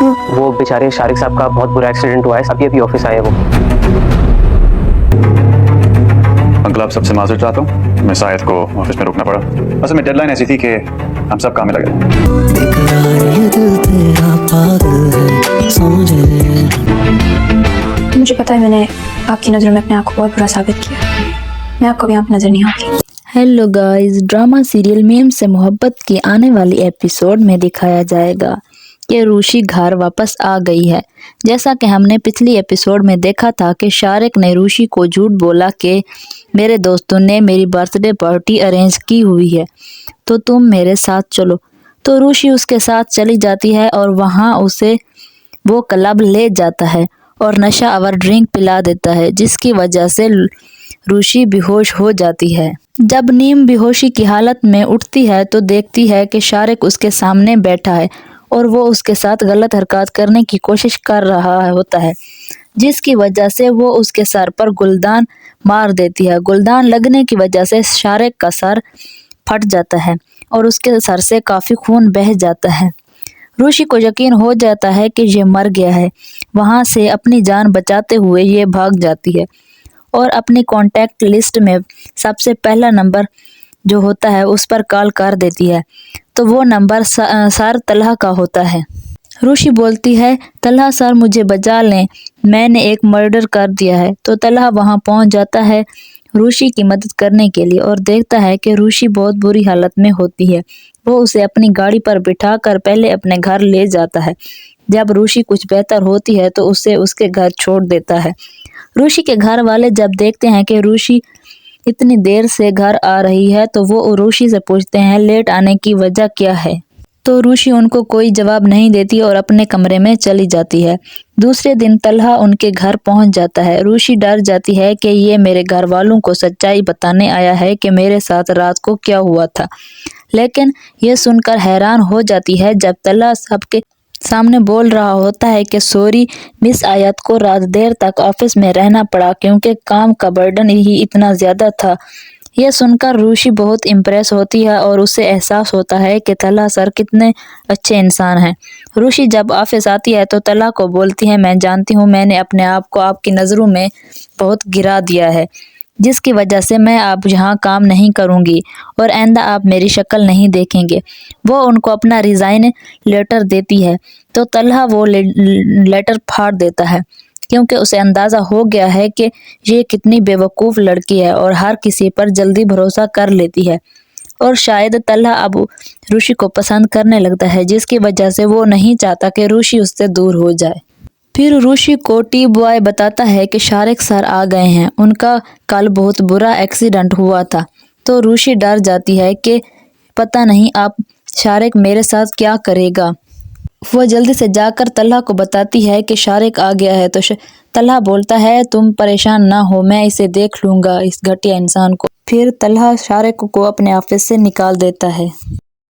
وہ بیچارے شارق صاحب کا بہت برا ایکسیڈنٹ ہوا ہے، ابھی آفس آئے وہ۔ انکل آپ سب سے معذرت چاہتا ہوں، میں شاید کو آفس میں رکنا پڑا، اصل میں ڈیڈ لائن ایسی تھی کہ ہم سب کام میں لگے۔ مجھے پتا ہے میں نے آپ کی نظروں میں اپنے آپ کو بہت برا ثابت کیا، میں آپ کو بھی آپ نظر نہیں آتی۔ ہیلو گائز، ڈرامہ سیریل میم سے محبت کی آنے والی ایپیسوڈ میں دکھایا جائے گا کہ روشی گھر واپس آ گئی ہے۔ جیسا کہ ہم نے پچھلی ایپیسوڈ میں دیکھا تھا کہ شارق نے روشی کو جھوٹ بولا کہ میرے دوستوں نے میری برتھ ڈے پارٹی ارینج کی ہوئی ہے تو تم میرے ساتھ چلو، تو روشی اس کے ساتھ چلی جاتی ہے اور وہاں اسے وہ کلب لے جاتا ہے اور نشہ آور ڈرنک پلا دیتا ہے، جس کی وجہ سے روشی بے ہوش ہو جاتی ہے۔ جب نیم بے ہوشی کی حالت میں اٹھتی ہے تو دیکھتی ہے کہ شارق اس کے سامنے بیٹھا ہے اور وہ اس کے ساتھ غلط حرکات کرنے کی کوشش کر رہا ہوتا ہے، جس کی وجہ سے وہ اس کے سر پر گلدان مار دیتی ہے۔ گلدان لگنے کی وجہ سے شارق کا سر پھٹ جاتا ہے اور اس کے سر سے کافی خون بہہ جاتا ہے۔ روشی کو یقین ہو جاتا ہے کہ یہ مر گیا ہے، وہاں سے اپنی جان بچاتے ہوئے یہ بھاگ جاتی ہے اور اپنی کانٹیکٹ لسٹ میں سب سے پہلا نمبر جو ہوتا ہے اس پر کال کر دیتی ہے، تو وہ نمبر سر طلحہ کا ہوتا ہے۔ روشی بولتی ہے، طلحہ سر مجھے بچا لیں، میں نے ایک مرڈر کر دیا ہے، تو طلحہ وہاں پہنچ جاتا ہے روشی کی مدد کرنے کے لیے اور دیکھتا ہے کہ روشی بہت بری حالت میں ہوتی ہے۔ وہ اسے اپنی گاڑی پر بٹھا کر پہلے اپنے گھر لے جاتا ہے، جب روشی کچھ بہتر ہوتی ہے تو اسے اس کے گھر چھوڑ دیتا ہے۔ روشی کے گھر والے جب دیکھتے ہیں کہ روشی اتنی دیر سے گھر آ رہی ہے تو وہ روشی سے پوچھتے ہیں لیٹ آنے کی وجہ کیا ہے، تو روشی ان کو کوئی جواب نہیں دیتی اور اپنے کمرے میں چلی جاتی ہے۔ دوسرے دن طلحہ ان کے گھر پہنچ جاتا ہے۔ روشی ڈر جاتی ہے کہ یہ میرے گھر والوں کو سچائی بتانے آیا ہے کہ میرے ساتھ رات کو کیا ہوا تھا، لیکن یہ سن کر حیران ہو جاتی ہے جب طلحہ سب کے سامنے بول رہا ہوتا ہے کہ سوری مس آیت کو رات دیر تک آفس میں رہنا پڑا کیونکہ کام کا برڈن ہی اتنا زیادہ تھا۔ یہ سن کر روشی بہت امپریس ہوتی ہے اور اسے احساس ہوتا ہے کہ طلحہ سر کتنے اچھے انسان ہیں۔ روشی جب آفس آتی ہے تو طلحہ کو بولتی ہے، میں جانتی ہوں میں نے اپنے آپ کو آپ کی نظروں میں بہت گرا دیا ہے، جس کی وجہ سے میں اب یہاں کام نہیں کروں گی اور آئندہ آپ میری شکل نہیں دیکھیں گے۔ وہ ان کو اپنا ریزائن لیٹر دیتی ہے تو طلحہ وہ لیٹر پھاڑ دیتا ہے کیونکہ اسے اندازہ ہو گیا ہے کہ یہ کتنی بے وقوف لڑکی ہے اور ہر کسی پر جلدی بھروسہ کر لیتی ہے، اور شاید طلحہ اب روشی کو پسند کرنے لگتا ہے، جس کی وجہ سے وہ نہیں چاہتا کہ روشی اس سے دور ہو جائے۔ پھر روشی کو ٹی بوائے بتاتا ہے کہ شارق سر آ گئے ہیں، ان کا کل بہت برا ایکسیڈنٹ ہوا تھا، تو روشی ڈر جاتی ہے کہ پتہ نہیں اب شارق میرے ساتھ کیا کرے گا۔ وہ جلدی سے جا کر طلحہ کو بتاتی ہے کہ شارق آ گیا ہے، تو طلحہ بولتا ہے تم پریشان نہ ہو، میں اسے دیکھ لوں گا، اس گھٹیا انسان کو۔ پھر طلحہ شارق کو اپنے آفس سے نکال دیتا ہے۔